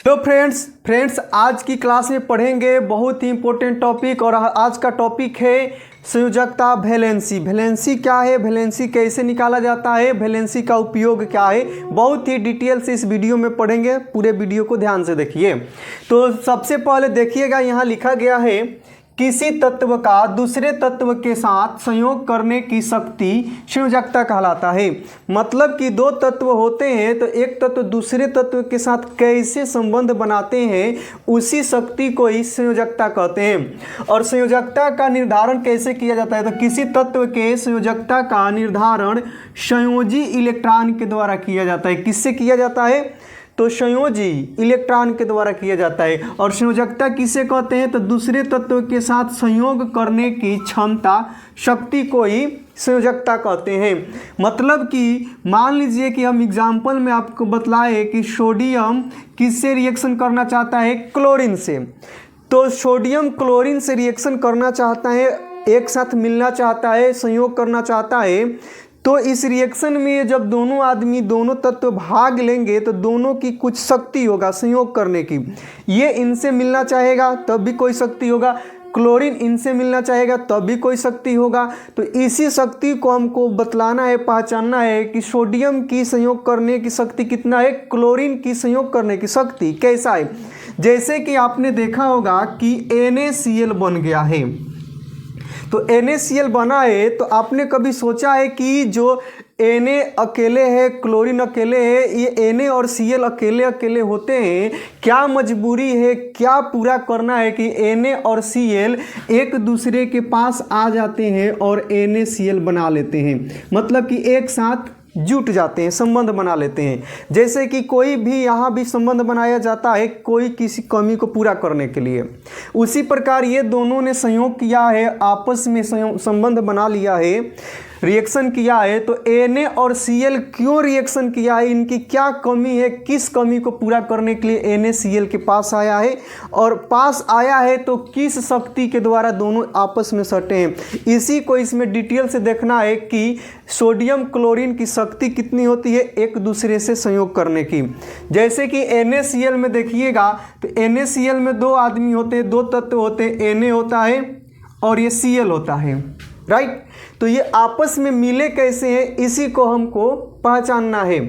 तो फ्रेंड्स आज की क्लास में पढ़ेंगे बहुत ही इंपॉर्टेंट टॉपिक। और आज का टॉपिक है संयोजकता वैलेंसी। वैलेंसी क्या है, वैलेंसी कैसे निकाला जाता है, वैलेंसी का उपयोग क्या है, बहुत ही डिटेल से इस वीडियो में पढ़ेंगे। पूरे वीडियो को ध्यान से देखिए। तो सबसे पहले देखिएगा, यहाँ लिखा गया है किसी तत्व का दूसरे तत्व के साथ संयोग करने की शक्ति संयोजकता कहलाता है। मतलब कि दो तत्व होते हैं तो एक तत्व दूसरे तत्व के साथ कैसे संबंध बनाते हैं, उसी शक्ति को ही संयोजकता कहते हैं। और संयोजकता का निर्धारण कैसे किया जाता है, तो किसी तत्व के संयोजकता का निर्धारण संयोजी इलेक्ट्रॉन के द्वारा किया जाता है। किससे किया जाता है, तो संयोजी इलेक्ट्रॉन के द्वारा किया जाता है। और संयोजकता किसे कहते हैं, तो दूसरे तत्व के साथ संयोग करने की क्षमता, शक्ति को ही संयोजकता कहते हैं। मतलब कि मान लीजिए कि हम एग्जाम्पल में आपको बतलाए कि सोडियम किससे रिएक्शन करना चाहता है, क्लोरीन से। तो सोडियम क्लोरीन से रिएक्शन करना चाहता है, एक साथ मिलना चाहता है, संयोग करना चाहता है। तो इस रिएक्शन में जब दोनों आदमी दोनों तत्व भाग लेंगे तो दोनों की कुछ शक्ति होगा संयोग करने की। ये इनसे मिलना चाहेगा तब भी कोई शक्ति होगा, क्लोरीन इनसे मिलना चाहेगा तब भी कोई शक्ति होगा। तो इसी शक्ति को हमको बतलाना है, पहचानना है कि सोडियम की संयोग करने की शक्ति कितना है, क्लोरीन की संयोग करने की शक्ति कैसा है। जैसे कि आपने देखा होगा कि NaCl बन गया है। तो NaCl बना है तो आपने कभी सोचा है कि जो Na अकेले है, क्लोरीन अकेले है, ये Na और Cl अकेले अकेले होते हैं, क्या मजबूरी है, क्या पूरा करना है कि Na और Cl एक दूसरे के पास आ जाते हैं और NaCl बना लेते हैं। मतलब कि एक साथ जुट जाते हैं, संबंध बना लेते हैं। जैसे कि कोई भी यहाँ भी संबंध बनाया जाता है कोई किसी कमी को पूरा करने के लिए, उसी प्रकार ये दोनों ने संयोग किया है, आपस में संबंध बना लिया है, रिएक्शन किया है। तो Na और Cl क्यों रिएक्शन किया है, इनकी क्या कमी है, किस कमी को पूरा करने के लिए NaCl के पास आया है, और पास आया है तो किस शक्ति के द्वारा दोनों आपस में सटे हैं। इसी को इसमें डिटेल से देखना है कि सोडियम क्लोरीन की शक्ति कितनी होती है एक दूसरे से संयोग करने की। जैसे कि NaCl में देखिएगा तो NaCl में दो आदमी होते हैं, दो तत्व होते हैं, Na होता है और ये Cl होता है, राइट। तो ये आपस में मिले कैसे हैं, इसी को हमको पहचानना है।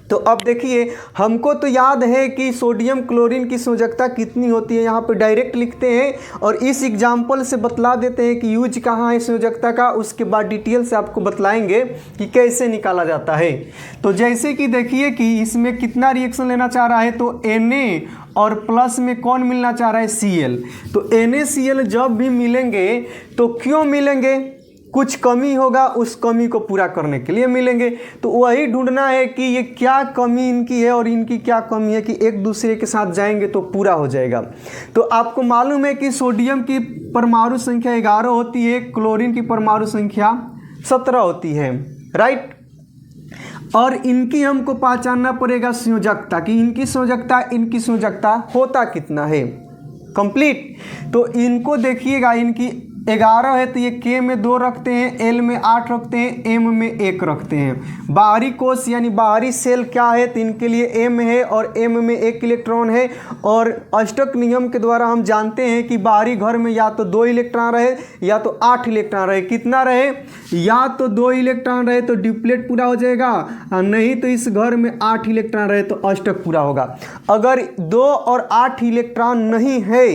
तो अब देखिए, हमको तो याद है कि सोडियम क्लोरीन की संयोजकता कितनी होती है, यहाँ पे डायरेक्ट लिखते हैं और इस एग्जाम्पल से बतला देते हैं कि यूज कहाँ है संयोजकता का। उसके बाद डिटेल से आपको बतलाएंगे कि कैसे निकाला जाता है। तो जैसे कि देखिए कि इसमें कितना रिएक्शन लेना चाह रहा है, तो Na और प्लस में कौन मिलना चाह रहा है, Cl। तो NaCl जब भी मिलेंगे तो क्यों मिलेंगे, कुछ कमी होगा, उस कमी को पूरा करने के लिए मिलेंगे। तो वही ढूंढना है कि ये क्या कमी इनकी है और इनकी क्या कमी है कि एक दूसरे के साथ जाएंगे तो पूरा हो जाएगा। तो आपको मालूम है कि सोडियम की परमाणु संख्या 11 होती है, क्लोरीन की परमाणु संख्या 17 होती है, राइट। और इनकी हमको पहचानना पड़ेगा संयोजकता कि इनकी संयोजकता होता कितना है, कंप्लीट। तो इनको देखिएगा, इनकी 11 है तो ये K में 2 रखते हैं, L में 8 रखते हैं, M में 1 रखते हैं। बाहरी कोश यानी बाहरी सेल क्या है, तो इनके लिए M है और M में 1 इलेक्ट्रॉन है। और अष्टक नियम के द्वारा हम जानते हैं कि बाहरी घर में या तो 2 इलेक्ट्रॉन रहे या तो 8 इलेक्ट्रॉन रहे। कितना रहे, या तो 2 इलेक्ट्रॉन रहे तो डिप्लेट पूरा हो जाएगा, और नहीं तो इस घर में 8 इलेक्ट्रॉन रहे तो अष्टक पूरा होगा। अगर 2 और 8 इलेक्ट्रॉन नहीं है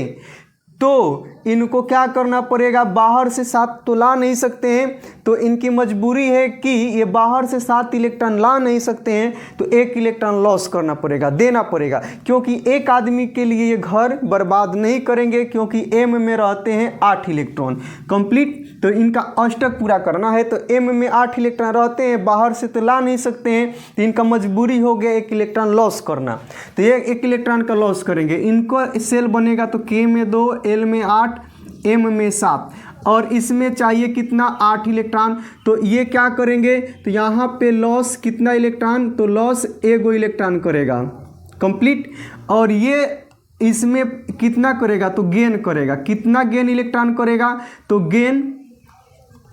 तो इनको क्या करना पड़ेगा, बाहर से 7 तो ला नहीं सकते हैं, तो इनकी मजबूरी है कि ये बाहर से 7 इलेक्ट्रॉन ला नहीं सकते हैं, तो 1 इलेक्ट्रॉन लॉस करना पड़ेगा, देना पड़ेगा। क्योंकि एक आदमी के लिए ये घर बर्बाद नहीं करेंगे, क्योंकि M में रहते हैं 8 इलेक्ट्रॉन, कंप्लीट। तो इनका अष्टक पूरा करना है तो M में 8 इलेक्ट्रॉन रहते हैं, बाहर से तो ला नहीं सकते हैं, तो इनका मजबूरी हो गया 1 इलेक्ट्रॉन लॉस करना। तो ये 1 इलेक्ट्रॉन का लॉस करेंगे, इनको सेल बनेगा तो K में 2, L में 8, M में 7, और इसमें चाहिए कितना, 8 इलेक्ट्रॉन। तो ये क्या करेंगे, तो यहाँ पे लॉस कितना इलेक्ट्रॉन, तो लॉस 1 इलेक्ट्रॉन करेगा, कंप्लीट। और ये इसमें कितना करेगा, तो गेन करेगा, कितना गेन इलेक्ट्रॉन करेगा, तो गेन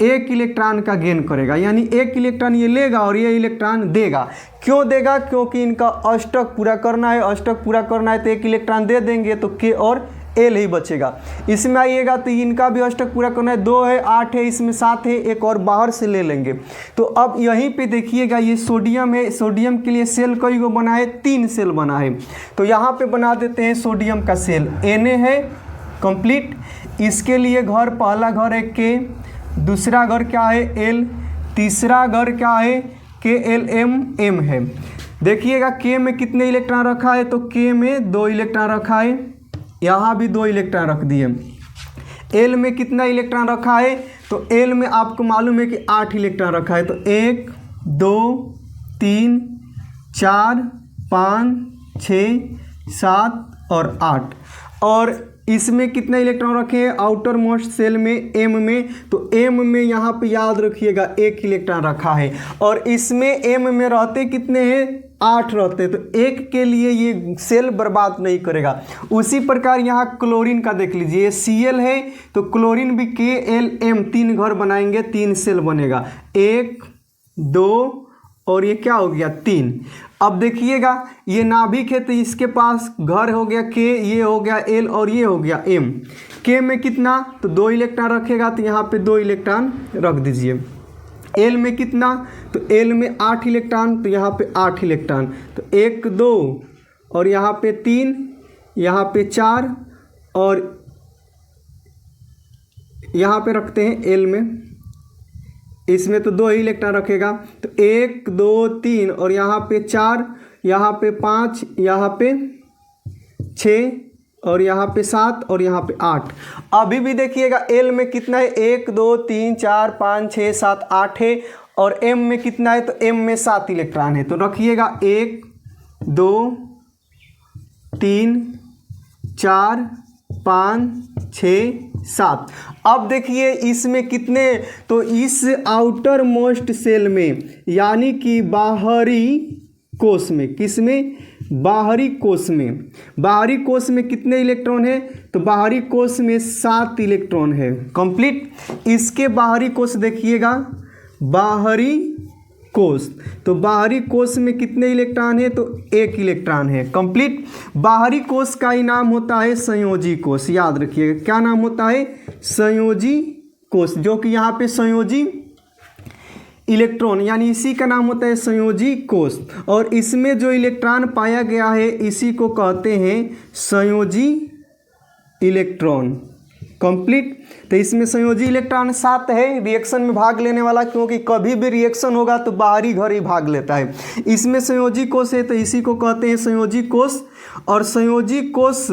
एक इलेक्ट्रॉन का गेन करेगा, यानी एक इलेक्ट्रॉन ये लेगा और ये इलेक्ट्रॉन देगा। क्यों देगा? क्योंकि इनका अष्टक पूरा करना है। अष्टक पूरा करना है तो एक इलेक्ट्रॉन दे देंगे तो के और एल ही बचेगा। इसमें आइएगा तो इनका भी अष्टक पूरा करना है, 2 है, 8 है, इसमें 7 है, एक और बाहर से ले लेंगे। तो अब यहीं पे देखिएगा ये सोडियम है, सोडियम के लिए सेल कई गो बना है? 3 सेल बना है। तो यहाँ पे बना देते हैं सोडियम का सेल, Na है कंप्लीट। इसके लिए घर, पहला घर है के, दूसरा घर क्या है L, तीसरा घर क्या है KLM है। देखिएगा के में कितने इलेक्ट्रॉन रखा है? तो के में 2 इलेक्ट्रॉन रखा है, यहाँ भी 2 इलेक्ट्रॉन रख दिए। एल में कितना इलेक्ट्रॉन रखा है? तो एल में आपको मालूम है कि 8 इलेक्ट्रॉन रखा है। तो 1 2 3 4 5 6 7 और 8। और इसमें कितने इलेक्ट्रॉन रखे हैं आउटर मोस्ट सेल में, एम में? तो एम में यहाँ पे याद रखिएगा 1 इलेक्ट्रॉन रखा है। और इसमें एम में रहते कितने हैं? 8 रहते हैं। तो 1 के लिए ये सेल बर्बाद नहीं करेगा। उसी प्रकार यहाँ क्लोरीन का देख लीजिए, ये Cl है तो क्लोरीन भी KLM 3 घर बनाएंगे, 3 सेल बनेगा, 1 2 और ये क्या हो गया 3। अब देखिएगा ये नाभिक है तो इसके पास घर हो गया के, ये हो गया L और ये हो गया M। के में कितना? तो 2 इलेक्ट्रॉन रखेगा तो यहाँ पे 2 इलेक्ट्रॉन रख दीजिए। एल में कितना? तो एल में 8 इलेक्ट्रॉन, तो यहाँ पे 8 इलेक्ट्रॉन। तो 1 2 और यहाँ पे 3, यहाँ पे 4 और यहाँ पे रखते हैं एल में, इसमें तो 2 ही इलेक्ट्रॉन रखेगा। तो 1 2 3 और यहाँ पे 4, यहाँ पे 5, यहाँ पे 6 और यहाँ पे 7 और यहाँ पे 8। अभी भी देखिएगा एल में कितना है? 1 2 3 4 5 6 7 8 है। और एम में कितना है? तो एम में 7 इलेक्ट्रॉन है। तो रखिएगा 1 2 3 4 5 6 7। अब देखिए इसमें कितने? तो इस आउटर मोस्ट सेल में, यानी कि बाहरी कोश में, किसमें? बाहरी कोश में। बाहरी कोश में कितने इलेक्ट्रॉन है? तो बाहरी कोश में 7 इलेक्ट्रॉन है कंप्लीट। इसके बाहरी कोश देखिएगा, बाहरी कोश, तो बाहरी कोश में कितने इलेक्ट्रॉन है? तो 1 इलेक्ट्रॉन है कंप्लीट। बाहरी कोश का ही नाम होता है संयोजी कोश, याद रखिएगा क्या नाम होता है? संयोजी कोश, जो कि यहाँ पे संयोजी इलेक्ट्रॉन, यानी इसी का नाम होता है संयोजी कोश। और इसमें जो इलेक्ट्रॉन पाया गया है इसी को कहते हैं संयोजी इलेक्ट्रॉन कंप्लीट। तो इसमें संयोजी इलेक्ट्रॉन 7 है, रिएक्शन में भाग लेने वाला, क्योंकि कभी भी रिएक्शन होगा तो बाहरी घर ही भाग लेता है। इसमें संयोजी कोश है तो इसी को कहते हैं संयोजी कोश। और संयोजी कोश,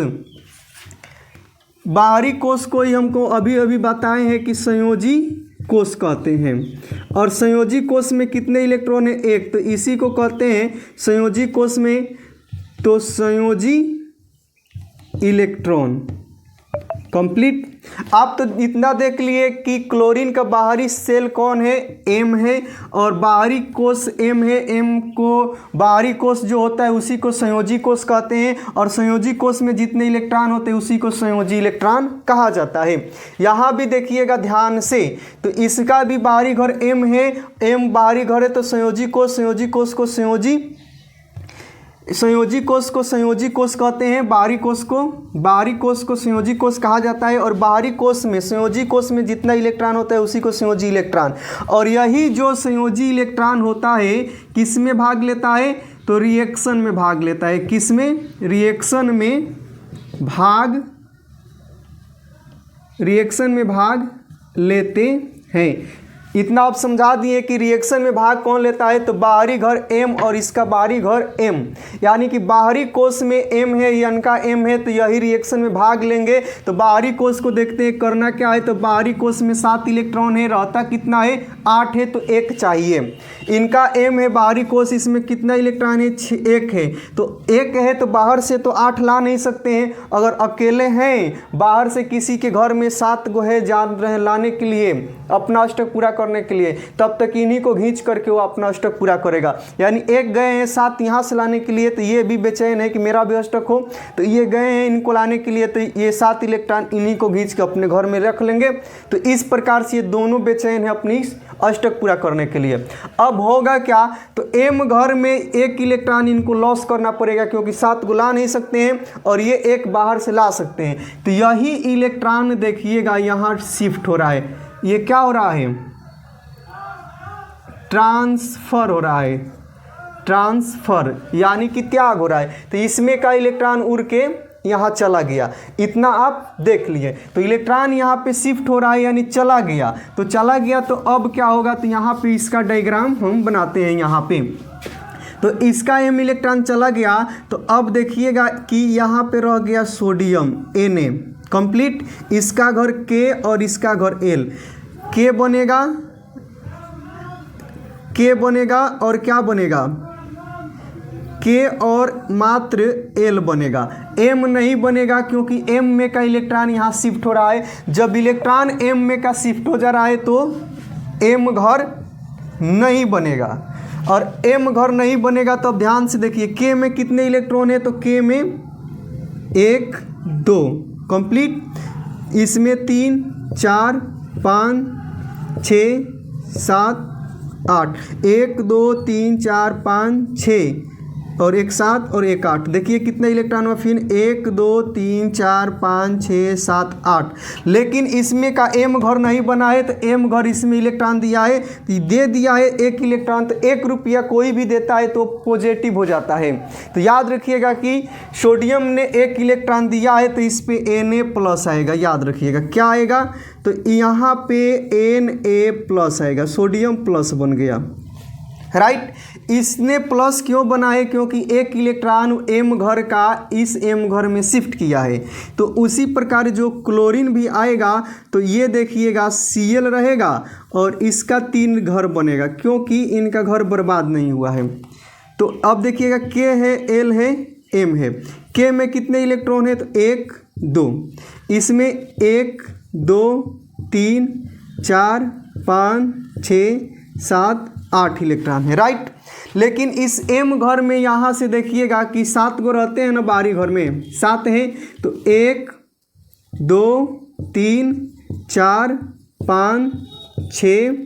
बाहरी कोश को ही हमको अभी अभी बताए हैं कि संयोजी कोश कहते हैं। और संयोजी कोश में कितने इलेक्ट्रॉन है? 1, तो इसी को कहते हैं संयोजी कोश में तो संयोजी इलेक्ट्रॉन कंप्लीट। आप तो इतना देख लिए कि क्लोरीन का बाहरी सेल कौन है? एम है। और बाहरी कोश एम है, एम को बाहरी कोश जो होता है उसी को संयोजी कोश कहते हैं। और संयोजी कोश में जितने इलेक्ट्रॉन होते हैं उसी को संयोजी इलेक्ट्रॉन कहा जाता है। यहाँ भी देखिएगा ध्यान से, तो इसका भी बाहरी घर एम है, एम बाहरी घर है तो संयोजी कोश, संयोजी कोश को संयोजी कोश कहते हैं। बाहरी कोश को संयोजी कोश कहा जाता है। और बाहरी कोश में, संयोजी कोश में जितना इलेक्ट्रॉन होता है उसी को संयोजी इलेक्ट्रॉन। और यही जो संयोजी इलेक्ट्रॉन होता है किस में भाग लेता है? तो रिएक्शन में भाग लेता है। किस में? रिएक्शन में भाग लेते हैं। इतना आप समझा दिए कि रिएक्शन में भाग कौन लेता है? तो बाहरी घर एम और इसका बाहरी घर एम, यानी कि बाहरी कोश में एम है, इनका एम है, तो यही रिएक्शन में भाग लेंगे। तो बाहरी कोश को देखते हैं करना क्या है। तो बाहरी कोश में 7 इलेक्ट्रॉन है, रहता कितना है? 8 है, तो 1 चाहिए। इनका एम है बाहरी कोश, इसमें कितना इलेक्ट्रॉन है? 1 है। तो 1 है तो बाहर से तो 8 ला नहीं सकते हैं। अगर अकेले हैं, बाहर से किसी के घर में 7 गो है जान रहे लाने के लिए, अपना अष्टक पूरा करने के लिए, तब तक इन्हीं को खींच करके वो अपना अष्टक पूरा करेगा। यानी एक गए हैं 7 यहाँ से लाने के लिए, तो ये भी बेचैन है कि मेरा भी अष्टक हो, तो ये गए हैं इनको लाने के लिए, तो ये 7 इलेक्ट्रॉन इन्हीं को खींच के अपने घर में रख लेंगे। तो इस प्रकार से ये दोनों बेचैन है अपनी अष्टक पूरा करने के लिए। अब होगा क्या, तो m घर में एक इलेक्ट्रॉन इनको लॉस करना पड़ेगा, क्योंकि 7 को ला नहीं सकते हैं और ये एक बाहर से ला सकते हैं। तो यही इलेक्ट्रॉन देखिएगा यहाँ शिफ्ट हो रहा है, ये क्या हो रहा है, ट्रांसफर हो रहा है, ट्रांसफर यानी कि त्याग हो रहा है। तो इसमें का इलेक्ट्रॉन उड़ के यहाँ चला गया, इतना आप देख लिए। तो इलेक्ट्रॉन यहाँ पे शिफ्ट हो रहा है यानी चला गया, तो चला गया तो अब क्या होगा, तो यहाँ पे इसका डायग्राम हम बनाते हैं यहाँ पे। तो इसका m इलेक्ट्रॉन चला गया, तो अब देखिएगा कि यहाँ पे रह गया सोडियम Na कंप्लीट, इसका घर K और इसका घर L, K बनेगा और क्या बनेगा, K और मात्र L बनेगा, M नहीं बनेगा, क्योंकि M में का इलेक्ट्रॉन यहाँ शिफ्ट हो रहा है। जब इलेक्ट्रॉन M में का शिफ्ट हो जा रहा है तो M घर नहीं बनेगा, और M घर नहीं बनेगा तो अब ध्यान से देखिए K में कितने इलेक्ट्रॉन है, तो K में 1 2 कंप्लीट, इसमें 3 4 5 6 7 8, 1 2 3 4 5 6 और एक 7 और एक 8, देखिए कितना इलेक्ट्रॉन हुआ, फिर 1 2 3 4 5 6 7 8। लेकिन इसमें का m घर नहीं बना है, तो m घर इसमें इलेक्ट्रॉन दिया है, तो दे दिया है 1 इलेक्ट्रॉन, तो 1 रुपया कोई भी देता है तो पॉजिटिव हो जाता है। तो याद रखिएगा कि सोडियम ने 1 इलेक्ट्रॉन दिया है, तो इस पे Na प्लस आएगा, याद रखिएगा क्या आएगा, तो यहाँ पे Na प्लस आएगा, सोडियम प्लस बन गया, राइट। इसने प्लस क्यों बना है, क्योंकि 1 इलेक्ट्रॉन m घर का इस m घर में शिफ्ट किया है। तो उसी प्रकार जो क्लोरीन भी आएगा, तो ये देखिएगा Cl रहेगा और इसका 3 घर बनेगा, क्योंकि इनका घर बर्बाद नहीं हुआ है। तो अब देखिएगा K है, L है, M है। K में कितने इलेक्ट्रॉन है, तो 1 2, इसमें 1 2 3 4 5 6 7 8 इलेक्ट्रॉन है, राइट। लेकिन इस m घर में यहाँ से देखिएगा कि 7 गो रहते हैं ना, बाहरी घर में 7 हैं, तो 1 2 3 4 5 6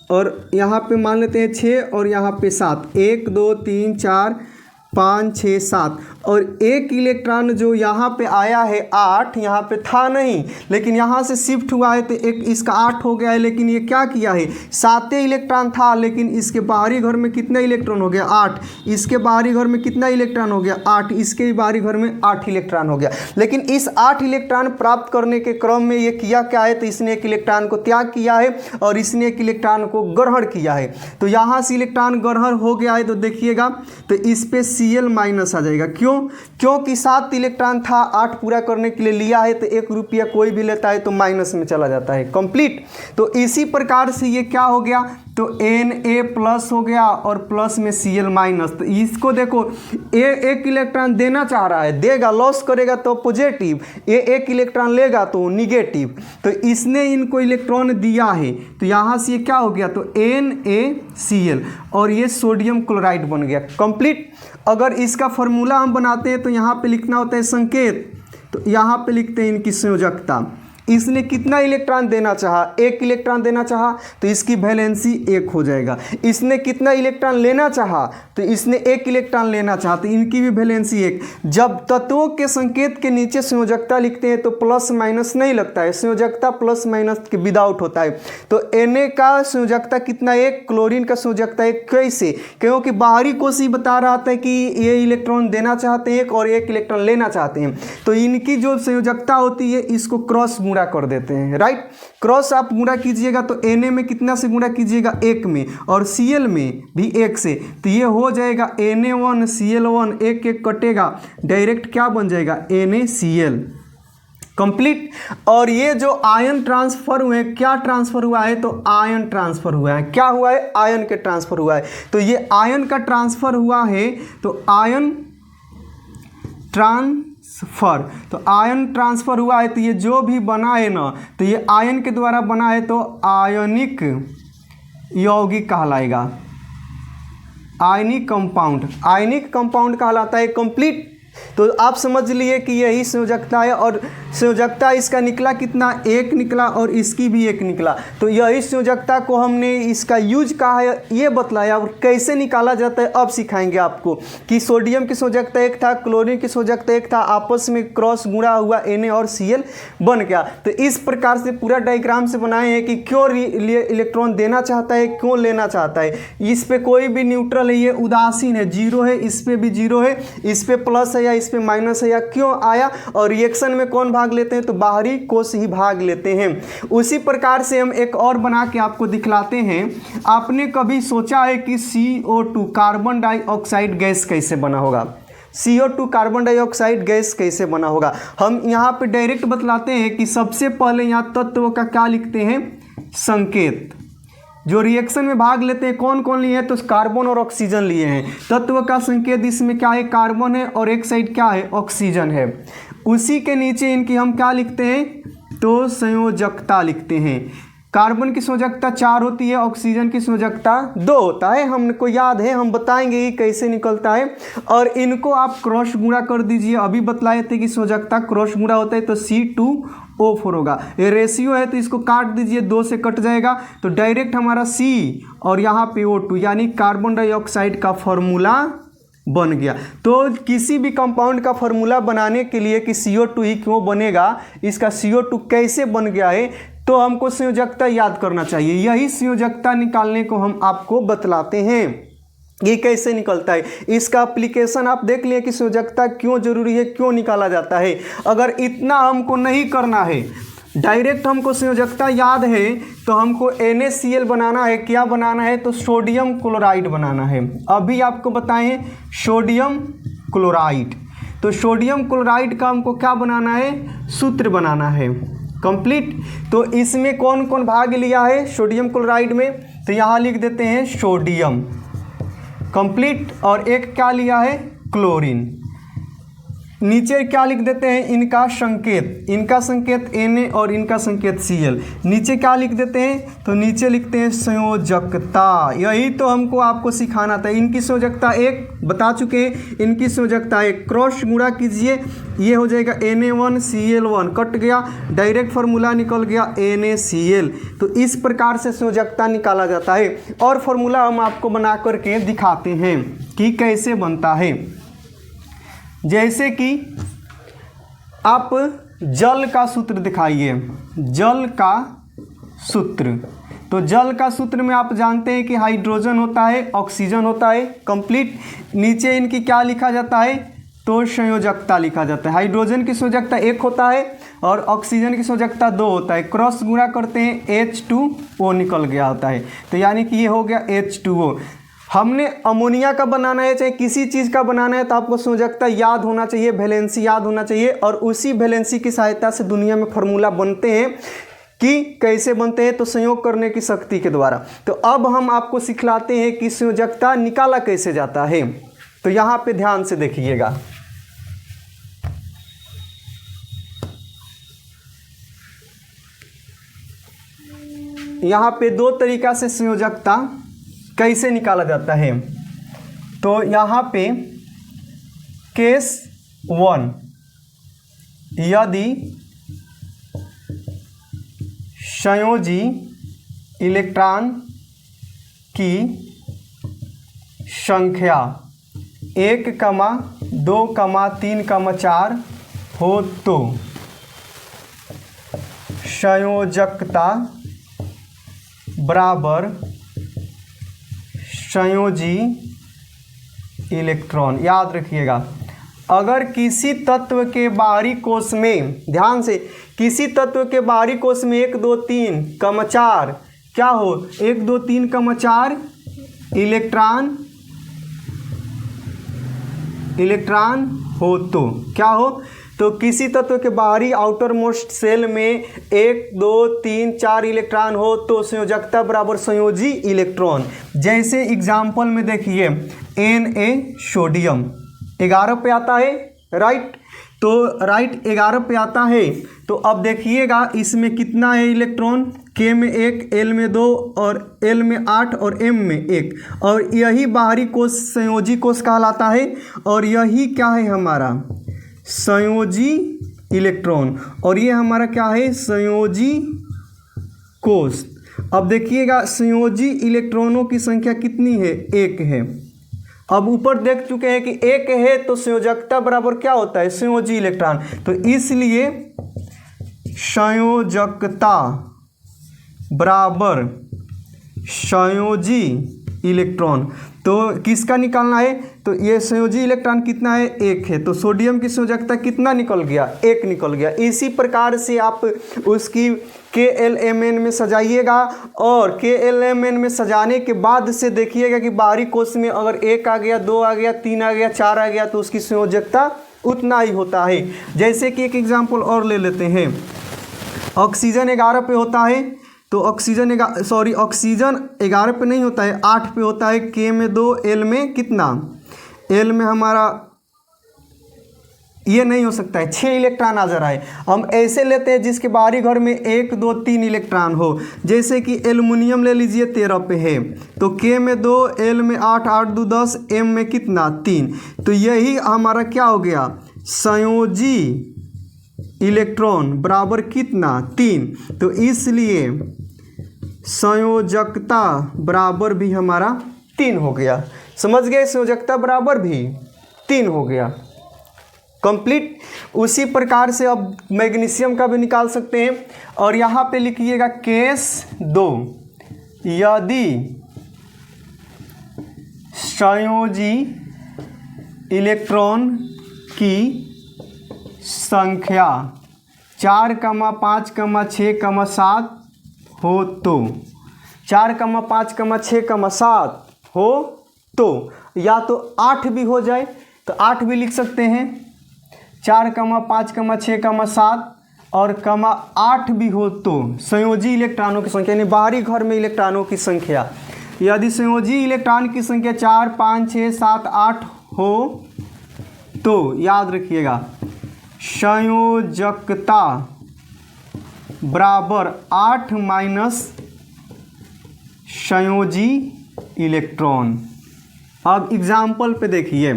और यहाँ पे मान लेते हैं 6 और यहाँ पे 7, 1 2 3 4 5 6 7, और 1 इलेक्ट्रॉन जो यहाँ पे आया है 8, यहाँ पे था नहीं, लेकिन यहाँ से शिफ्ट हुआ है तो एक इसका 8 हो गया है। लेकिन ये क्या किया है, 7 इलेक्ट्रॉन था, लेकिन इसके बाहरी घर में कितना इलेक्ट्रॉन हो गया, 8, इसके बाहरी घर में कितना इलेक्ट्रॉन हो गया, 8, इसके बाहरी घर में 8 इलेक्ट्रॉन हो गया। लेकिन इस 8 इलेक्ट्रॉन प्राप्त करने के क्रम में ये किया क्या है, तो इसने 1 इलेक्ट्रॉन को त्याग किया है और इसने 1 इलेक्ट्रॉन को ग्रहण किया है। तो यहाँ से इलेक्ट्रॉन ग्रहण हो गया है, तो देखिएगा तो इस पे Cl माइनस आ जाएगा। क्यों, क्योंकि 7 इलेक्ट्रॉन था, 8 पूरा करने के लिए लिया है, तो 1 रुपया कोई भी लेता है तो माइनस में चला जाता है, कंप्लीट। तो इसी प्रकार से ये क्या हो गया, तो Na प्लस हो गया और प्लस में Cl माइनस। तो इसको देखो, ये 1 इलेक्ट्रॉन देना चाह रहा है, देगा, लॉस करेगा तो पॉजिटिव, ये 1 इलेक्ट्रॉन लेगा तो निगेटिव। तो इसने इनको इलेक्ट्रॉन दिया है, तो यहाँ से ये क्या हो गया, तो NaCl और ये सोडियम क्लोराइड बन गया, कंप्लीट। अगर इसका फॉर्मूला हम बनाते हैं तो यहाँ पे लिखना होता है संकेत, तो यहाँ पे लिखते हैं इनकी संयोजकता। इसने कितना इलेक्ट्रॉन देना चाहा, 1 इलेक्ट्रॉन देना चाहा, तो इसकी वैलेंसी 1 हो जाएगा। इसने कितना इलेक्ट्रॉन लेना चाहा, तो इसने 1 इलेक्ट्रॉन लेना चाहा, तो इनकी भी वैलेंसी 1। जब तत्वों के संकेत के नीचे संयोजकता लिखते हैं तो प्लस माइनस नहीं लगता है, संयोजकता प्लस माइनस के विदाउट होता है। तो Na का संयोजकता कितना, 1, क्लोरीन का संयोजकता 1। कैसे, क्योंकि बाहरी कोश ही बता रहा था कि ये इलेक्ट्रॉन देना चाहते हैं और 1 इलेक्ट्रॉन लेना चाहते हैं, तो इनकी जो संयोजकता होती है इसको क्रॉस गुणा कर देते हैं, राइट। क्रॉस आप गुणा कीजिएगा तो Na में कितना से गुणा कीजिएगा, 1 में, और Cl में भी 1 से, तो ये हो जाएगा Na1 Cl1, 1 1 कटेगा, डायरेक्ट क्या बन जाएगा, NaCl, कंप्लीट। और ये जो आयन ट्रांसफर हुए, क्या ट्रांसफर हुआ है, तो आयन ट्रांसफर हुआ है। क्या हुआ है, आयन के ट्रांसफर हुआ है। तो ये आयन का ट्रांसफर हुआ है, तो आयन ट्रांसफर तो आयन ट्रांसफ़र हुआ है, तो ये जो भी बना है ना, तो ये आयन के द्वारा बना है, तो आयनिक यौगिक कहलाएगा। आयनिक कंपाउंड कहलाता है। कंप्लीट। तो आप समझ लिए कि यही संयोजकता है, और संयोजकता इसका निकला कितना, 1 निकला, और इसकी भी 1 निकला। तो यही संयोजकता को हमने इसका यूज कहा है, ये बतलाया। और कैसे निकाला जाता है अब सिखाएंगे आपको कि सोडियम की संयोजकता 1 था, क्लोरीन की संयोजकता 1 था, आपस में क्रॉस गुणा हुआ Na और Cl बन गया। तो इस प्रकार से पूरा डायग्राम से बनाए हैं कि क्यों इलेक्ट्रॉन देना चाहता है, क्यों लेना चाहता है। इस पे कोई भी न्यूट्रल है, ये उदासीन है, 0 है, इस पे भी 0 है, इस पे प्लस है या इस पे माइनस है, या क्यों आया। और रिएक्शन में कौन भाग लेते हैं, तो बाहरी कोश ही भाग लेते हैं। उसी प्रकार से हम एक और बना के आपको दिखलाते हैं। आपने कभी सोचा है कि CO2 कार्बन डाइऑक्साइड गैस कैसे बना होगा? CO2 कार्बन डाइऑक्साइड गैस कैसे बना होगा? हम यहाँ पे डायरेक्ट बतलाते हैं कि सबसे पहले यहाँ तत्व का क्या लिखते हैं, संकेत। जो रिएक्शन में भाग लेते हैं कौन कौन लिए हैं, तो कार्बन और ऑक्सीजन लिए हैं। तत्व का संकेत इसमें क्या है, कार्बन है, और एक साइड क्या है, ऑक्सीजन है। उसी के नीचे इनकी हम क्या लिखते हैं, तो संयोजकता लिखते हैं। कार्बन की संयोजकता 4 होती है, ऑक्सीजन की संयोजकता 2 होता है। हमको याद है, हम बताएंगे कि कैसे निकलता है। और इनको आप क्रॉस गुणा कर दीजिए। अभी बतलाए थे कि संयोजकता क्रॉस गुणा होता है, तो C2O4 होगा। ये रेशियो है, तो इसको काट दीजिए, 2 से कट जाएगा, तो डायरेक्ट हमारा C और यहाँ पे O2 यानी कार्बन डाइऑक्साइड का फॉर्मूला बन गया। तो किसी भी कंपाउंड का फॉर्मूला बनाने के लिए कि CO2 ही क्यों बनेगा, इसका CO2 कैसे बन गया है, तो हमको संयोजकता याद करना चाहिए। यही संयोजकता निकालने को हम आपको बतलाते हैं, ये कैसे निकलता है। इसका एप्लीकेशन आप देख लिए कि संयोजकता क्यों जरूरी है, क्यों निकाला जाता है। अगर इतना हमको नहीं करना है, डायरेक्ट हमको संयोजकता याद है, तो हमको NaCl बनाना है। क्या बनाना है, तो सोडियम क्लोराइड बनाना है। अभी आपको बताएं सोडियम क्लोराइड। तो सोडियम क्लोराइड का हमको क्या बनाना है, सूत्र बनाना है। कंप्लीट। तो इसमें कौन कौन भाग लिया है सोडियम क्लोराइड में, तो यहाँ लिख देते हैं सोडियम। कंप्लीट। और एक क्या लिया है, क्लोरीन। नीचे क्या लिख देते हैं, इनका संकेत। इनका संकेत Na और इनका संकेत Cl। नीचे क्या लिख देते हैं, तो नीचे लिखते हैं संयोजकता। यही तो हमको आपको सिखाना था। इनकी संयोजकता 1 बता चुके हैं, इनकी संयोजकता 1। क्रॉस गुणा कीजिए, ये हो जाएगा Na1Cl1, कट गया, डायरेक्ट फार्मूला निकल गया NaCl। तो इस प्रकार से संयोजकता निकाला जाता है। और फार्मूला हम आपको बना करके दिखाते हैं कि कैसे बनता है। जैसे कि आप जल का सूत्र दिखाइए, जल का सूत्र। तो जल का सूत्र में आप जानते हैं कि हाइड्रोजन होता है, ऑक्सीजन होता है। कंप्लीट। नीचे इनकी क्या लिखा जाता है, तो संयोजकता लिखा जाता है। हाइड्रोजन की संयोजकता 1 होता है और ऑक्सीजन की संयोजकता 2 होता है। क्रॉस गुणा करते हैं, H2O निकल गया होता है। तो यानी कि ये हो गया H2O। हमने अमोनिया का बनाना है, चाहे किसी चीज़ का बनाना है, तो आपको संयोजकता याद होना चाहिए, वैलेंसी याद होना चाहिए। और उसी वैलेंसी की सहायता से दुनिया में फार्मूला बनते हैं। कि कैसे बनते हैं, तो संयोग करने की शक्ति के द्वारा। तो अब हम आपको सिखलाते हैं कि संयोजकता निकाला कैसे जाता है। तो यहाँ पे ध्यान से देखिएगा। यहाँ पे 2 तरीका से संयोजकता कैसे निकाला जाता है। तो यहाँ पे केस 1, यदि संयोजी इलेक्ट्रॉन की संख्या 1, 2, 3, 4 हो तो संयोजकता बराबर संयोजी इलेक्ट्रॉन। याद रखिएगा, अगर किसी तत्व के बाहरी कोश में, ध्यान से, किसी तत्व के बाहरी कोश में 1, 2, 3, 4 क्या हो, 1, 2, 3, 4 इलेक्ट्रॉन हो तो क्या हो, तो किसी तत्व के बाहरी आउटर मोस्ट सेल में 1, 2, 3, 4 इलेक्ट्रॉन हो तो संयोजकता बराबर संयोजी इलेक्ट्रॉन। जैसे एग्जाम्पल में देखिए Na सोडियम 11 पे आता है, राइट। तो राइट 11 पे आता है। तो अब देखिएगा इसमें कितना है इलेक्ट्रॉन, K में 1, L में 2 और L में 8 और M में 1, और यही बाहरी कोश संयोजी कोश कहलाता है। और यही क्या है हमारा संयोजी इलेक्ट्रॉन, और ये हमारा क्या है संयोजी कोश। अब देखिएगा संयोजी इलेक्ट्रॉनों की संख्या कितनी है, 1 है। अब ऊपर देख चुके हैं कि 1 है तो संयोजकता बराबर क्या होता है संयोजी इलेक्ट्रॉन, तो इसलिए संयोजकता बराबर संयोजी इलेक्ट्रॉन। तो किसका निकालना है, तो ये संयोजी इलेक्ट्रॉन कितना है 1 है, तो सोडियम की संयोजकता कितना निकल गया 1 निकल गया। इसी प्रकार से आप उसकी KLMN में सजाइएगा, और KLMN में सजाने के बाद से देखिएगा कि बाहरी कोश में अगर 1 आ गया, 2 आ गया, 3 आ गया, 4 आ गया, तो उसकी संयोजकता उतना ही होता है। जैसे कि एक एग्जाम्पल और ले लेते हैं, ऑक्सीजन 11 पे होता है, तो ऑक्सीजन 11 पे नहीं होता है, 8 पे होता है। K में 2, L में कितना, L में हमारा ये नहीं हो सकता है, 6 इलेक्ट्रॉन आ जा रहा है। हम ऐसे लेते हैं जिसके बाहरी घर में 1, 2, 3 इलेक्ट्रॉन हो, जैसे कि एल्युमिनियम ले लीजिए 13 पे है, तो K में 2, L में 8, 8 2 10, M में कितना 3। तो यही हमारा क्या हो गया संयोजी इलेक्ट्रॉन बराबर कितना 3। तो इसलिए संयोजकता बराबर भी हमारा 3 हो गया। समझ गए, संयोजकता बराबर भी 3 हो गया कंप्लीट। उसी प्रकार से अब मैग्नीशियम का भी निकाल सकते हैं, और यहाँ पे लिखिएगा केस 2, यदि संयोजी इलेक्ट्रॉन की संख्या 4, 5, 6, 7 हो तो 4, 5, 6, 7 हो तो, या तो 8 भी हो जाए तो 8 भी लिख सकते हैं, 4, 5, 6, 7 और 8 भी हो तो संयोजी इलेक्ट्रॉनों की संख्या, यानी बाहरी घर में इलेक्ट्रॉनों की संख्या, यदि संयोजी इलेक्ट्रॉन की संख्या 4, 5, 6, 7, 8 हो तो याद रखिएगा संयोजकता बराबर 8 माइनस संयोजी इलेक्ट्रॉन। अब एग्जाम्पल पे देखिए,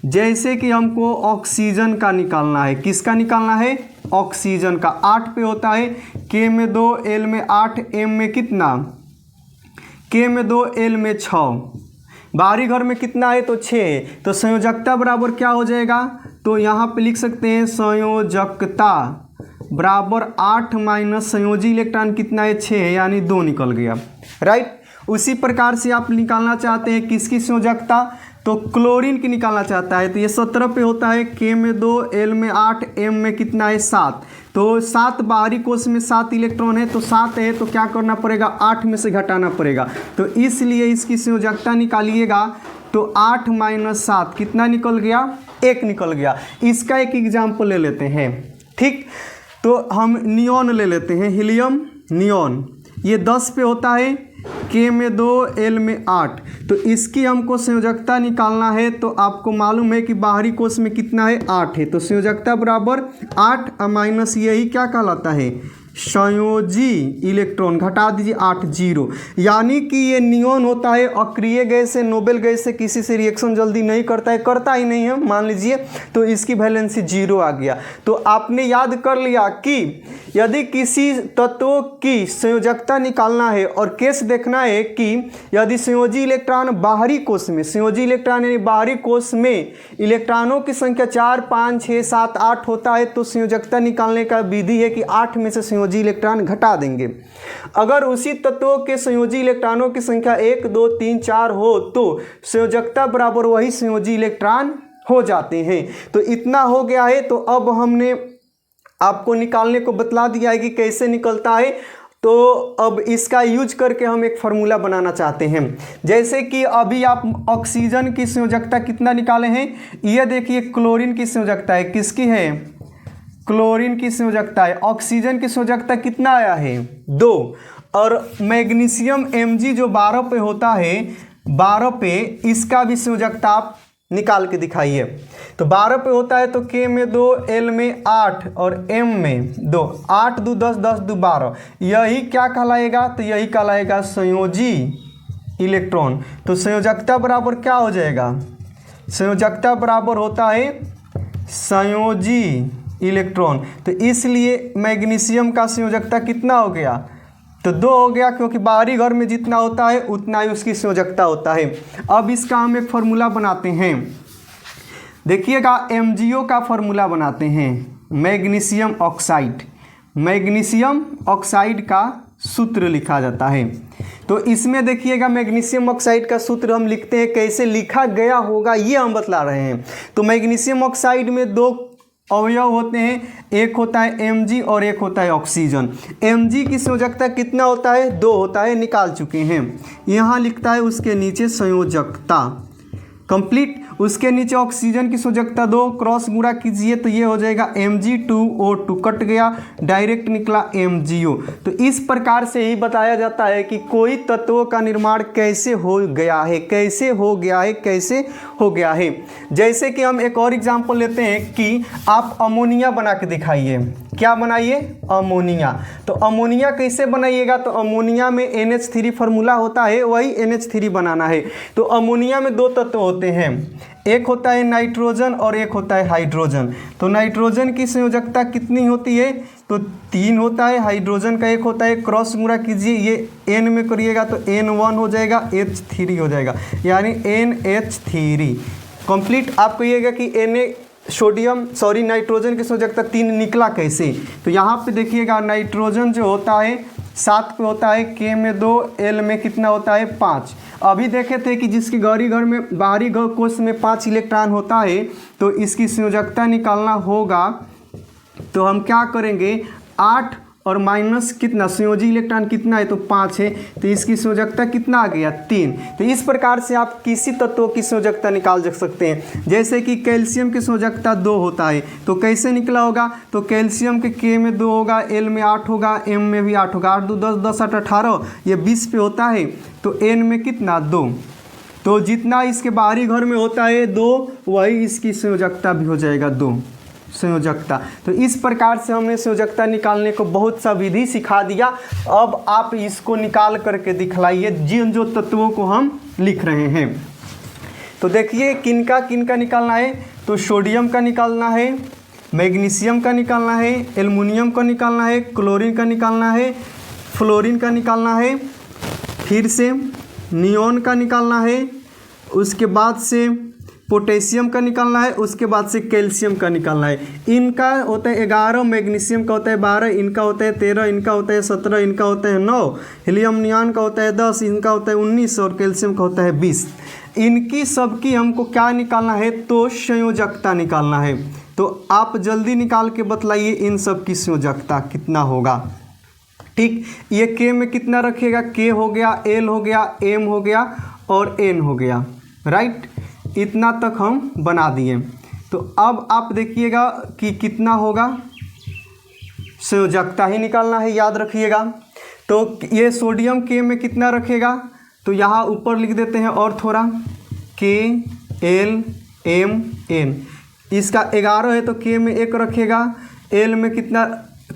जैसे कि हमको ऑक्सीजन का निकालना है, किसका निकालना है ऑक्सीजन का, 8 पे होता है, K में 2, L में 8, M में कितना, K में 2, L में 6, बाहरी घर में कितना है तो 6 है, तो संयोजकता बराबर क्या हो जाएगा, तो यहाँ पे लिख सकते हैं संयोजकता बराबर 8 माइनस संयोजी इलेक्ट्रॉन कितना है 6 है, यानी 2 निकल गया राइट। उसी प्रकार से आप निकालना चाहते हैं किसकी संयोजकता, तो क्लोरीन की निकालना चाहता है, तो ये 17 पे होता है, K में 2, L में 8, M में कितना है 7, तो 7 बाहरी कोश में 7 इलेक्ट्रॉन है, तो 7 है तो क्या करना पड़ेगा 8 में से घटाना पड़ेगा, तो इसलिए इसकी संयोजकता निकालिएगा तो 8 माइनस 7 कितना निकल गया 1 निकल गया। इसका एक एग्जाम्पल ले लेते हैं, ठीक, तो हम नियॉन ले लेते हैं, हीलियम नियॉन, ये 10 पे होता है, K में 2, L में 8, तो इसकी हमको संयोजकता निकालना है, तो आपको मालूम है कि बाहरी कोश में कितना है 8 है, तो संयोजकता बराबर 8 माइनस यही क्या कहलाता है संयोजी इलेक्ट्रॉन, घटा दीजिए 8 0, यानी कि ये नियॉन होता है अक्रिय गैस से, नोबेल गैस से किसी से रिएक्शन जल्दी नहीं करता है, करता ही नहीं है मान लीजिए, तो इसकी वैलेंसी 0 आ गया। तो आपने याद कर लिया कि यदि किसी तत्व की संयोजकता निकालना है और केस देखना है कि यदि संयोजी इलेक्ट्रॉन बाहरी कोश में, संयोजी इलेक्ट्रॉन यानी बाहरी कोश में इलेक्ट्रॉनों की संख्या 4, 5, 6, 7, 8 होता है, तो संयोजकता निकालने का विधि है कि 8 में से संयोजी इलेक्ट्रॉन घटा देंगे। अगर उसी तत्वों के संयोजी इलेक्ट्रॉनों की संख्या 1, 2, 3, 4 हो तो संयोजकता बराबर वही संयोजी इलेक्ट्रॉन हो जाते हैं। तो इतना हो गया है, तो अब हमने आपको निकालने को बतला दिया है कि कैसे निकलता है। तो अब इसका यूज करके हम एक फार्मूला बनाना चाहते हैं, जैसे कि अभी आप ऑक्सीजन की संयोजकता कितना निकाले हैं, ये देखिए क्लोरीन की संयोजकता है, किसकी है क्लोरीन की संयोजकता है, ऑक्सीजन की संयोजकता कितना आया है 2, और मैग्नीशियम Mg जो 12 पे होता है, 12 पे इसका भी संयोजकता आप निकाल के दिखाइए। तो 12 पे होता है तो K में 2, L में 8 और M में 2, 8 2 10, 10 2 12, यही क्या कहलाएगा? तो यही कहलाएगा संयोजी इलेक्ट्रॉन। तो संयोजकता बराबर क्या हो जाएगा? संयोजकता बराबर होता है संयोजी इलेक्ट्रॉन। तो इसलिए मैग्नीशियम का संयोजकता कितना हो गया? तो 2 हो गया, क्योंकि बाहरी घर में जितना होता है उतना ही उसकी संयोजकता होता है। अब इसका हम एक फार्मूला बनाते हैं, देखिएगा MgO का फार्मूला बनाते हैं, मैग्नीशियम ऑक्साइड। मैग्नीशियम ऑक्साइड का सूत्र लिखा जाता है। तो इसमें देखिएगा मैग्नीशियम ऑक्साइड का सूत्र हम लिखते हैं, कैसे लिखा गया होगा ये हम बतला रहे हैं। तो मैग्नीशियम ऑक्साइड में 2 अवयव होते हैं, एक होता है Mg और एक होता है ऑक्सीजन। Mg की संयोजकता कितना होता है? 2 होता है, निकाल चुके हैं। यहाँ लिखता है उसके नीचे संयोजकता कंप्लीट, उसके नीचे ऑक्सीजन की संयोजकता 2, क्रॉस गुणा कीजिए तो ये हो जाएगा Mg2O2, कट गया, डायरेक्ट निकला MgO। तो इस प्रकार से ही बताया जाता है कि कोई तत्वों का निर्माण कैसे हो गया है, कैसे हो गया है, कैसे हो गया है। जैसे कि हम एक और एग्जांपल लेते हैं कि आप अमोनिया बना के दिखाइए। क्या बनाइए? अमोनिया। तो अमोनिया कैसे बनाइएगा? तो अमोनिया में NH3 फार्मूला होता है, वही NH3 बनाना है। तो अमोनिया में 2 तत्व होते हैं, एक होता है नाइट्रोजन और एक होता है हाइड्रोजन। तो नाइट्रोजन की संयोजकता कितनी होती है? तो 3 होता है, हाइड्रोजन का 1 होता है, क्रॉस गुणा कीजिए, ये N में करिएगा तो N1 हो जाएगा, H3 हो जाएगा, यानी NH3 कंप्लीट। आप कहिएगा कि नाइट्रोजन की संयोजकता 3 निकला कैसे? तो यहाँ पे देखिएगा नाइट्रोजन जो होता है 7 पे होता है, K में 2, L में कितना होता है? 5। अभी देखे थे कि जिसके बाहरी कोश में 5 इलेक्ट्रॉन होता है, तो इसकी संयोजकता निकालना होगा। तो हम क्या करेंगे? 8 और माइनस कितना, संयोजी इलेक्ट्रॉन कितना है? तो 5 है, तो इसकी संयोजकता कितना आ गया? 3। तो इस प्रकार से आप किसी तत्व की संयोजकता निकाल सकते हैं। जैसे कि कैल्शियम की संयोजकता 2 होता है, तो कैसे निकला होगा? तो कैल्शियम के K में 2 होगा, L में 8 होगा, M में भी 8 होगा, 8 2 10, 10 8 18, ये 20 पे होता है। तो N में कितना? 2। तो जितना इसके बाहरी घर में होता है 2, वही इसकी संयोजकता भी हो जाएगा 2 संयोजकता। तो इस प्रकार से हमने संयोजकता निकालने को बहुत सा विधि सिखा दिया। अब आप इसको निकाल करके दिखलाइए जिन जो तत्वों को हम लिख रहे हैं। तो देखिए किनका किनका निकालना है? तो सोडियम का निकालना है, मैग्नीशियम का निकालना है, एल्युमिनियम का निकालना है, क्लोरीन का निकालना है, फ्लोरीन का निकालना है, फिर से नियोन का निकालना है, उसके बाद से पोटेशियम का निकालना है, उसके बाद से कैल्शियम का निकालना है। इनका होता है 11, मैग्नीशियम का होता है 12, इनका होता है 13, इनका होता है 17, इनका होता है 9, हीलियम नियॉन का होता है 10, इनका होता है 19 और कैल्शियम का होता है 20। इनकी सबकी हमको क्या निकालना है? तो संयोजकता निकालना है। तो आप जल्दी निकाल के बतलाइए इन सब की संयोजकता कितना होगा। ठीक, ये K में कितना रखिएगा? K हो गया, L हो गया, M हो गया और N हो गया, राइट। इतना तक हम बना दिए। तो अब आप देखिएगा कि कितना होगा, संयोजकता ही निकालना है, याद रखिएगा। तो ये सोडियम K में कितना रखेगा? तो यहाँ ऊपर लिख देते हैं और थोड़ा, K L M N। इसका 11 है तो K में 1 रखेगा, L में कितना?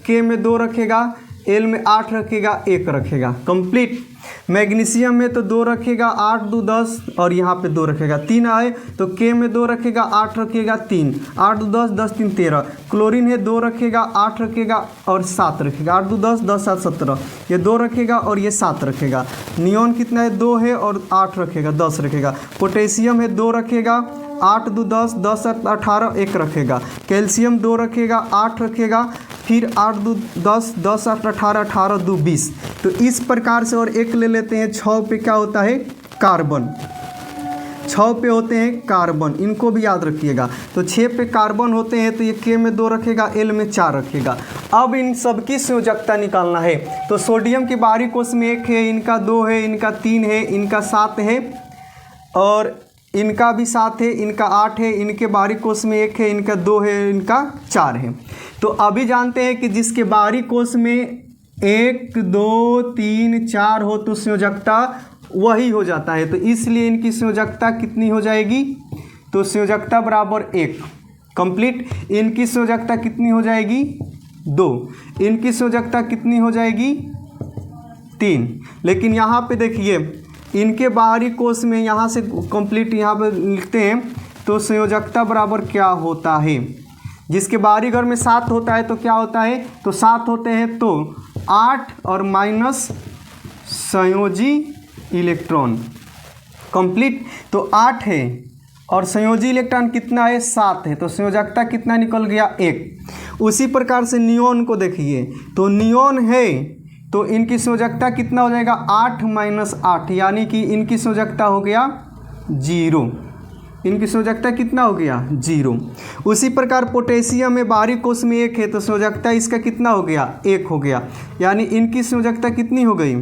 K में 2 रखेगा, L में 8 रखेगा, 1 रखेगा, कंप्लीट। मैग्नीशियम में तो 2 रखेगा, 8 2 10 और यहाँ पे 2 रखेगा, 3 आए तो K में 2 रखेगा, 8 रखेगा, 3, 8 2 10, 10 3 13। क्लोरीन है 2 रखेगा, 8 रखेगा और 7 रखेगा, 8 2 10, 10 7 17, ये 2 रखेगा और ये 7 रखेगा। नियोन कितना है? 2 है और 8 रखेगा, 10 रखेगा। पोटेशियम है 2 रखेगा, 8 2 10, 10 18, 1 रखेगा। कैल्शियम 2 रखेगा, 8 रखेगा, फिर 8 2 10, 10 8 18, 18 2 20। तो इस प्रकार से और 1 ले लेते हैं। 6 पे क्या होता है? कार्बन। 6 पे होते हैं कार्बन, इनको भी याद रखिएगा। तो 6 पे कार्बन होते हैं, तो ये K में 2 रखेगा, L में 4 रखेगा। अब इन सबकी संयोजकता निकालना है। तो सोडियम के बाहरी कोश में 1 है, इनका 2 है, इनका 3 है, इनका 7 है और इनका भी 7 है, इनका 8 है, इनके बाहरी कोश में 1 है, इनका 2 है, इनका 4 है। तो अभी जानते हैं कि जिसके बाहरी कोश में 1 2 3 4 हो तो संयोजकता वही हो जाता है। तो इसलिए इनकी संयोजकता कितनी हो जाएगी? तो संयोजकता बराबर 1 कंप्लीट। इनकी संयोजकता कितनी हो जाएगी 2, इनकी संयोजकता कितनी हो जाएगी 3। लेकिन यहाँ पे देखिए इनके बाहरी कोष में यहाँ से कंप्लीट यहाँ पे लिखते हैं तो संयोजकता बराबर क्या होता है, जिसके बाहरी घर में 7 होता है तो क्या होता है, तो 7 होते हैं तो 8 और माइनस संयोजी इलेक्ट्रॉन कंप्लीट। तो 8 है और संयोजी इलेक्ट्रॉन कितना है 7 है, तो संयोजकता कितना निकल गया 1। उसी प्रकार से नियोन को देखिए, तो नियोन है तो इनकी संयोजकता कितना हो जाएगा 8 माइनस 8, यानी कि इनकी संयोजकता हो गया 0। इनकी संयोजकता कितना हो गया 0। उसी प्रकार पोटेशियम में बाहरी कोष में 1 है तो संयोजकता इसका कितना हो गया 1 हो गया, यानी इनकी संयोजकता कितनी हो गई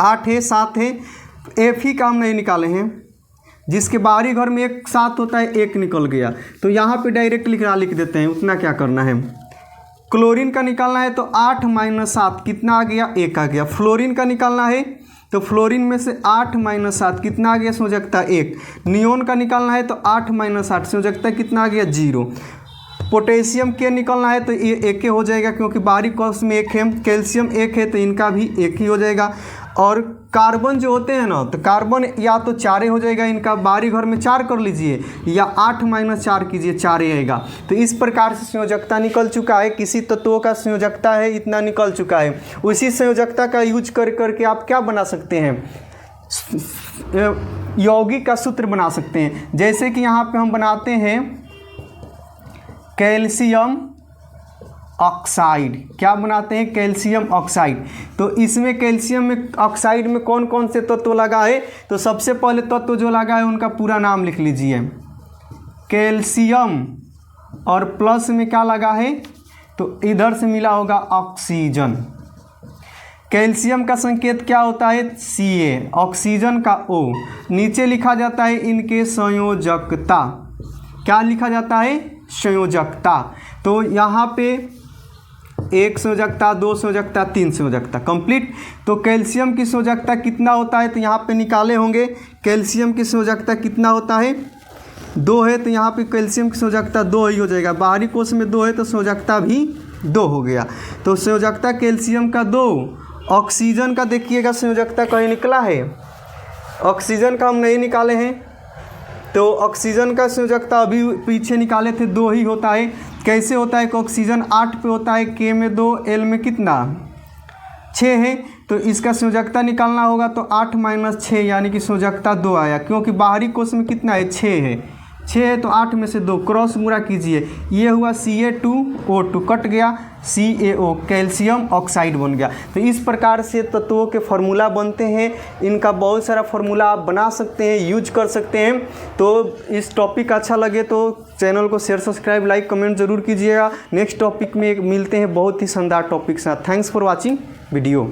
8 है 7 है। F ही काम नहीं निकाले हैं, जिसके बाहरी घर में 1 7 होता है 1 निकल गया, तो यहाँ पे डायरेक्ट लिख देते हैं, उतना क्या करना है। क्लोरीन का निकालना है तो 8 माइनस 7 कितना आ गया 1 आ गया। फ्लोरीन का निकालना है तो फ्लोरीन में से 8 माइनस 7 कितना आ गया संयोजकता 1। नियोन का निकालना है तो 8 माइनस 8 संयोजकता कितना आ गया 0। पोटेशियम के निकालना है तो ये 1 हो जाएगा क्योंकि बाहरी कोष में 1 है। कैल्शियम 1 है तो इनका भी 1 ही हो जाएगा। और कार्बन जो होते हैं ना, तो कार्बन या तो 4 हो जाएगा, इनका बाहरी घर में 4 कर लीजिए या 8 माइनस 4 कीजिए 4 आएगा। तो इस प्रकार से संयोजकता निकल चुका है, किसी तत्वों का संयोजकता है इतना निकल चुका है। उसी संयोजकता का यूज करके आप क्या बना सकते हैं, यौगिक का सूत्र बना सकते हैं। जैसे कि यहाँ पे हम बनाते हैं कैल्शियम ऑक्साइड, क्या बनाते हैं कैल्शियम ऑक्साइड। तो इसमें कैल्शियम में ऑक्साइड में कौन कौन से तत्व लगा है, तो सबसे पहले तत्व जो लगा है उनका पूरा नाम लिख लीजिए, कैल्शियम, और प्लस में क्या लगा है, तो इधर से मिला होगा ऑक्सीजन। कैल्शियम का संकेत क्या होता है Ca, ऑक्सीजन का O। नीचे लिखा जाता है इनके संयोजकता, क्या लिखा जाता है संयोजकता। तो यहाँ पे 1 संयोजकता 2 संयोजकता 3 संयोजकता कंप्लीट। तो कैल्शियम की संयोजकता कितना होता है, तो यहाँ पे निकाले होंगे कैल्शियम की संयोजकता कितना होता है 2 है, तो यहाँ पे कैल्शियम की संयोजकता 2 ही हो जाएगा। बाहरी कोष में 2 है तो संयोजकता भी 2 हो गया। तो संयोजकता कैल्शियम का 2। ऑक्सीजन का देखिएगा संयोजकता कहीं निकला है, ऑक्सीजन का हम नहीं निकाले हैं, तो ऑक्सीजन का संयोजकता अभी पीछे निकाले थे 2 ही होता है। कैसे होता है कि ऑक्सीजन 8 पे होता है, K में 2 L में कितना 6 है, तो इसका संयोजकता निकालना होगा तो 8 माइनस 6 यानी कि संयोजकता 2 आया, क्योंकि बाहरी कोष में कितना है 6 है तो 8 में से 2 क्रॉस गुणा कीजिए, ये हुआ Ca2O2 कट गया CaO कैल्शियम ऑक्साइड बन गया। तो इस प्रकार से तत्वों के फार्मूला बनते हैं, इनका बहुत सारा फार्मूला आप बना सकते हैं, यूज कर सकते हैं। तो इस टॉपिक अच्छा लगे तो चैनल को शेयर सब्सक्राइब लाइक कमेंट ज़रूर कीजिएगा। नेक्स्ट टॉपिक में मिलते हैं बहुत ही शानदार टॉपिक के साथ। Thanks for watching video.